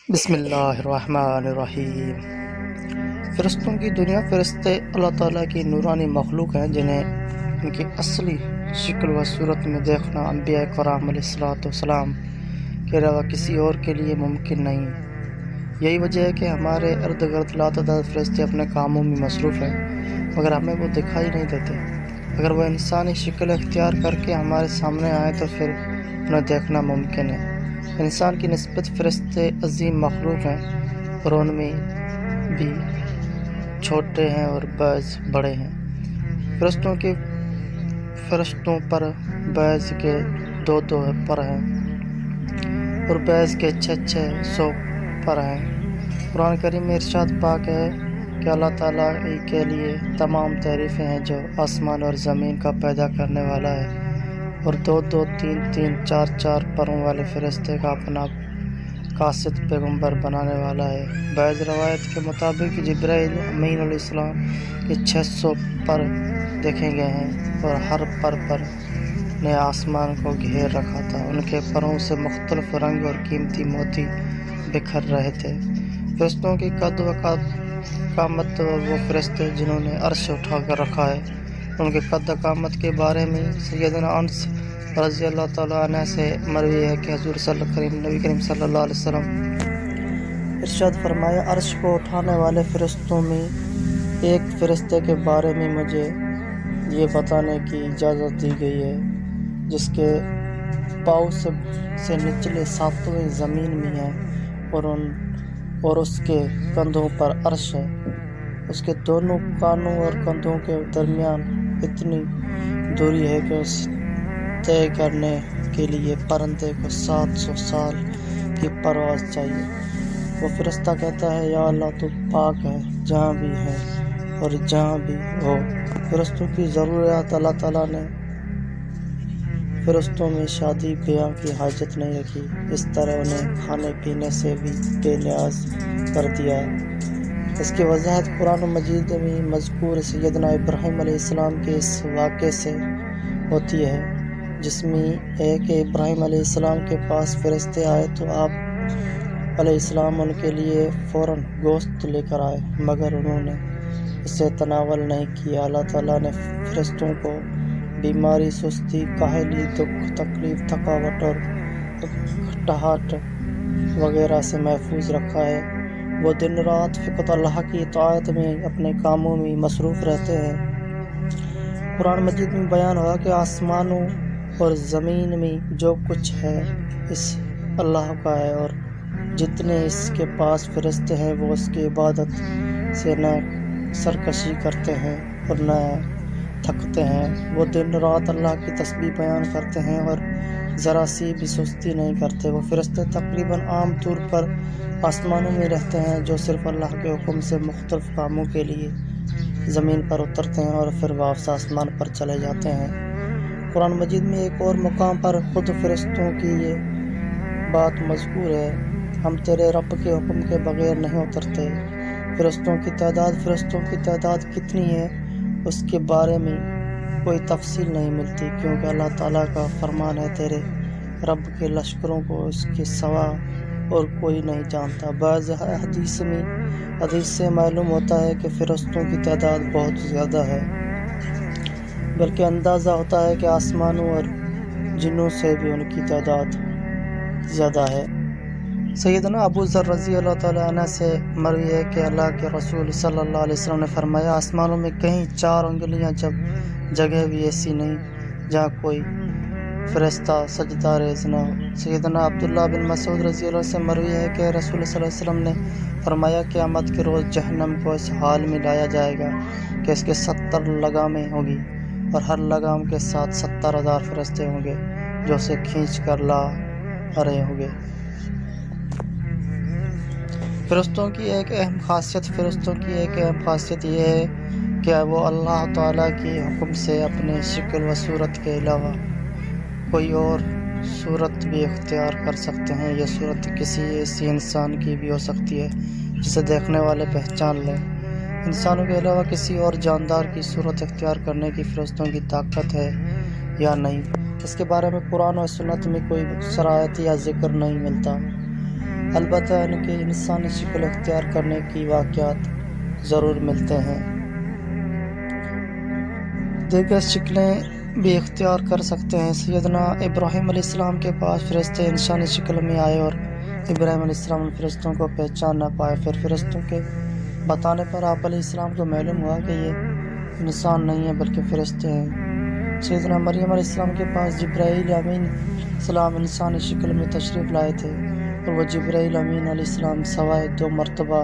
بسم اللہ الرحمن الرحیم۔ فرشتوں کی دنیا، فرشتے اللہ تعالیٰ کی نورانی مخلوق ہیں جنہیں ان کی اصلی شکل و صورت میں دیکھنا انبیاء کرام علیہ السلام کے علاوہ کسی اور کے لیے ممکن نہیں۔ یہی وجہ ہے کہ ہمارے ارد گرد لاتعداد فرشتے اپنے کاموں میں مصروف ہیں، مگر ہمیں وہ دکھائی نہیں دیتے۔ اگر وہ انسانی شکل اختیار کر کے ہمارے سامنے آئیں تو پھر انہیں دیکھنا ممکن ہے۔ انسان کی نسبت فرشتے عظیم مخلوق ہیں اور ان میں بھی چھوٹے ہیں اور بعض بڑے ہیں۔ فرشتوں پر بعض کے 2 پر ہیں اور بعض کے 600 پر ہیں۔ قرآن کریم میں ارشاد پاک ہے کہ اللہ تعالیٰ کے لیے تمام تعریفیں ہیں جو آسمان اور زمین کا پیدا کرنے والا ہے اور 2 3 4 پروں والے فرشتے کا اپنا قاصد پیغمبر بنانے والا ہے۔ بعض روایت کے مطابق جبرائیل امین علیہ السلام کے 600 پر دیکھے گئے ہیں اور ہر پر نے آسمان کو گھیر رکھا تھا۔ ان کے پروں سے مختلف رنگ اور قیمتی موتی بکھر رہے تھے۔ فرشتوں کی قد و قامت، وہ فرشتے جنہوں نے عرش اٹھا کر رکھا ہے، ان کے قد و قامت کے بارے میں سیدنا انس رضی اللہ تعالیٰ عنہ سے مروی ہے کہ حضور نبی کریم صلی اللہ علیہ وسلم ارشاد فرمایا، عرش کو اٹھانے والے فرشتوں میں ایک فرشتے کے بارے میں مجھے یہ بتانے کی اجازت دی گئی ہے جس کے پاؤں سے نچلے 7ویں زمین میں ہے اور اس کے کندھوں پر عرش ہے۔ اس کے دونوں کانوں اور کندھوں کے درمیان اتنی دوری ہے کہ اس طے کرنے کے لیے پرندے کو 700 سال کی پرواز چاہیے۔ وہ فرشتہ کہتا ہے، یا اللہ تو پاک ہے جہاں بھی ہے اور جہاں بھی ہو۔ فرشتوں کی ضروریات، اللہ تعالیٰ نے فرشتوں میں شادی بیاہ کی حاجت نہیں رکھی، اس طرح انہیں کھانے پینے سے بھی بے نیاز کر دیا ہے۔ اس کی وضاحت قرآن مجید میں مذکور سیدنا ابراہیم علیہ السلام کے اس واقعے سے ہوتی ہے جس میں ہے کہ ابراہیم علیہ السلام کے پاس فرشتے آئے تو آپ علیہ السلام ان کے لیے فوراً گوشت لے کر آئے، مگر انہوں نے اسے تناول نہیں کیا۔ اللہ تعالیٰ نے فرشتوں کو بیماری، سستی، کاہلی، دکھ، تکلیف، تھکاوٹ اور گھٹاہٹ وغیرہ سے محفوظ رکھا ہے۔ وہ دن رات فقط اللہ کی اطاعت میں اپنے کاموں میں مصروف رہتے ہیں۔ قرآن مجید میں بیان ہوا کہ آسمانوں اور زمین میں جو کچھ ہے اس اللہ کا ہے اور جتنے اس کے پاس فرشتے ہیں وہ اس کی عبادت سے نہ سرکشی کرتے ہیں اور نہ تھکتے ہیں۔ وہ دن رات اللہ کی تسبیح بیان کرتے ہیں اور ذرا سی بھی سستی نہیں کرتے۔ وہ فرشتے تقریباً عام طور پر آسمانوں میں رہتے ہیں جو صرف اللہ کے حکم سے مختلف کاموں کے لیے زمین پر اترتے ہیں اور پھر واپس آسمان پر چلے جاتے ہیں۔ قرآن مجید میں ایک اور مقام پر خود فرشتوں کی یہ بات مذکور ہے، ہم تیرے رب کے حکم کے بغیر نہیں اترتے۔ فرشتوں کی تعداد کتنی ہے اس کے بارے میں کوئی تفصیل نہیں ملتی، کیونکہ اللہ تعالیٰ کا فرمان ہے، تیرے رب کے لشکروں کو اس کے سوا اور کوئی نہیں جانتا۔ بعض حدیث سے معلوم ہوتا ہے کہ فرشتوں کی تعداد بہت زیادہ ہے، بلکہ اندازہ ہوتا ہے کہ آسمانوں اور جنوں سے بھی ان کی تعداد زیادہ ہے۔ سیدنا ابو ذر رضی اللہ تعالیٰ عنہ سے مروی ہے کہ اللہ کے رسول صلی اللہ علیہ وسلم نے فرمایا، آسمانوں میں کہیں 4 انگلیاں جگہ بھی ایسی نہیں جہاں کوئی فرشتہ سجدہ ریز نہ ہو۔ سیدنا عبداللہ بن مسعود رضی اللہ عنہ سے مروی ہے کہ رسول صلی اللہ علیہ وسلم نے فرمایا، قیامت کے روز جہنم کو اس حال میں لایا جائے گا کہ اس کے 70 لگامیں ہوں گی اور ہر لگام کے ساتھ 70,000 فرشتے ہوں گے جو اسے کھینچ کر لا رہے ہوں گے۔ فرشتوں کی ایک اہم خاصیت یہ ہے کہ وہ اللہ تعالیٰ کے حکم سے اپنے شکل و صورت کے علاوہ کوئی اور صورت بھی اختیار کر سکتے ہیں۔ یہ صورت کسی ایسی انسان کی بھی ہو سکتی ہے جسے دیکھنے والے پہچان لیں۔ انسانوں کے علاوہ کسی اور جاندار کی صورت اختیار کرنے کی فرشتوں کی طاقت ہے یا نہیں، اس کے بارے میں قرآن و سنت میں کوئی صراحت یا ذکر نہیں ملتا۔ البتہ ان کے انسانی شکل اختیار کرنے کی واقعات ضرور ملتے ہیں۔ دیگر شکلیں بھی اختیار کر سکتے ہیں۔ سیدنا ابراہیم علیہ السلام کے پاس فرشتے انسانی شکل میں آئے اور ابراہیم علیہ السلام ان فرشتوں کو پہچان نہ پائے۔ پھر فرشتوں کے بتانے پر آپ علیہ السلام کو معلوم ہوا کہ یہ انسان نہیں ہے بلکہ فرشتے ہیں۔ سیدنا مریم علیہ السلام کے پاس جبرائیل امین السلام انسانی شکل میں تشریف لائے تھے اور وہ جبرائیل امین علیہ السلام سوائے 2 مرتبہ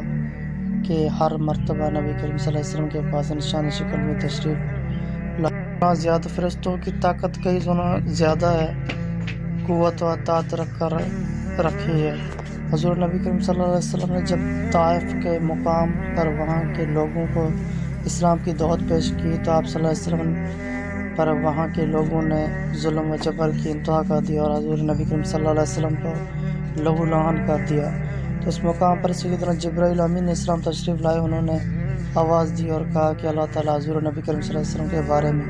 کہ ہر مرتبہ نبی کریم صلی اللہ علیہ وسلم کے پاس انسانی شکل میں تشریف لائے۔ زیادہ فرشتوں کی طاقت کئی گنا زیادہ ہے، قوت و اطاعت رکھی ہے۔ حضور نبی کریم صلی اللہ علیہ وسلم نے جب طائف کے مقام پر وہاں کے لوگوں کو اسلام کی دعوت پیش کی تو آپ صلی اللہ علیہ وسلم پر وہاں کے لوگوں نے ظلم و جبر کی انتہا کر دی اور حضور نبی کریم صلی اللہ علیہ وسلم کو لہو لعان کر دیا۔ تو اس مقام پر سیدنا جبرائیل امین علیہ السلام تشریف لائے۔ انہوں نے آواز دی اور کہا کہ اللہ تعالیٰ حضور نبی کریم صلی اللہ علیہ وسلم کے بارے میں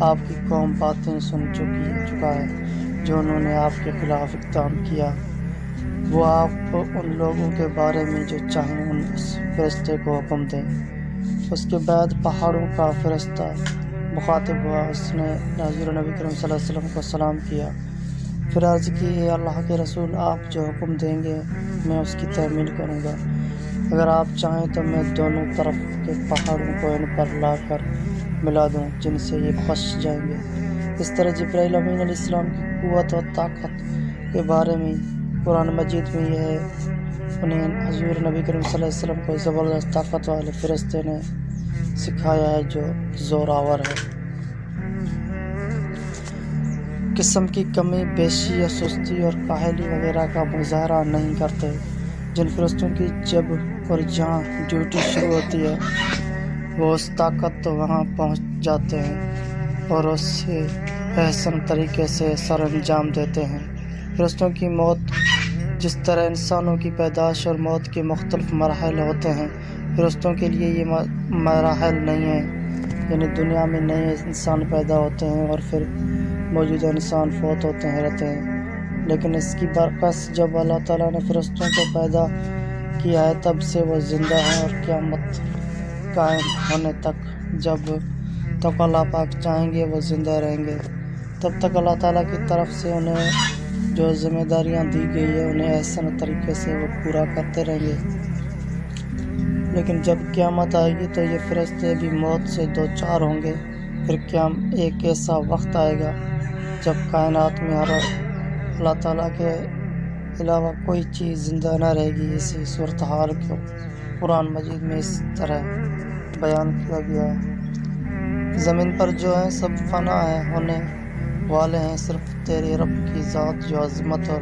آپ کی قوم باتیں سن چکا ہے جو انہوں نے آپ کے خلاف اقدام کیا۔ وہ آپ ان لوگوں کے بارے میں جو چاہیں ان فرشتے کو حکم دیں۔ اس کے بعد پہاڑوں کا فرشتہ مخاطب ہوا، اس نے حضور نبی کریم صلی اللہ علیہ وسلم کو سلام کیا، پھر عرض کی اے اللہ کے رسول، آپ جو حکم دیں گے میں اس کی تعمیل کروں گا۔ اگر آپ چاہیں تو میں دونوں طرف کے پہاڑوں کو ان پر لا کر ملا دوں جن سے یہ پھنس جائیں گے۔ اس طرح جبرائیل امین علیہ السلام کی قوت و طاقت کے بارے میں قرآن مجید میں یہ ہے، انہیں حضور نبی کریم صلی اللہ علیہ وسلم کو زبردست طاقت والے فرشتے نے سکھایا ہے جو زور آور ہے۔ قسم کی کمی بیشی یا سستی اور کاہلی وغیرہ کا مظاہرہ نہیں کرتے۔ جن فرشتوں کی جب اور جہاں ڈیوٹی شروع ہوتی ہے وہ اس طاقت تو وہاں پہنچ جاتے ہیں اور اس سے احسن طریقے سے سر انجام دیتے ہیں۔ فرشتوں کی موت جس طرح انسانوں کی پیدائش اور موت کے مختلف مراحل ہوتے ہیں، فرشتوں کے لیے یہ مراحل نہیں ہیں، یعنی دنیا میں نئے انسان پیدا ہوتے ہیں اور پھر موجودہ انسان فوت ہوتے رہتے ہیں۔ لیکن اس کی برعکس جب اللہ تعالیٰ نے فرشتوں کو پیدا کیا ہے تب سے وہ زندہ ہیں اور قیامت قائم ہونے تک جب تک اللہ پاک چاہیں گے وہ زندہ رہیں گے۔ تب تک اللہ تعالیٰ کی طرف سے انہیں جو ذمہ داریاں دی گئی ہے انہیں احسن طریقے سے وہ پورا کرتے رہیں گے۔ لیکن جب قیامت آئے گی تو یہ فرشتے بھی موت سے دوچار ہوں گے۔ پھر ایک ایسا وقت آئے گا جب کائنات میں اللہ تعالیٰ کے علاوہ کوئی چیز زندہ نہ رہے گی۔ اسی صورتحال کو قرآن مجید میں اس طرح بیان کیا گیا ہے، زمین پر جو ہے سب فنا ہے، ہونے والے ہیں، صرف تیرے رب کی ذات جو عظمت اور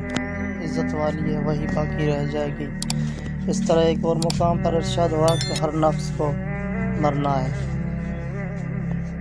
عزت والی ہے وہی باقی رہ جائے گی۔ اس طرح ایک اور مقام پر ارشاد ہوا کہ ہر نفس کو مرنا ہے۔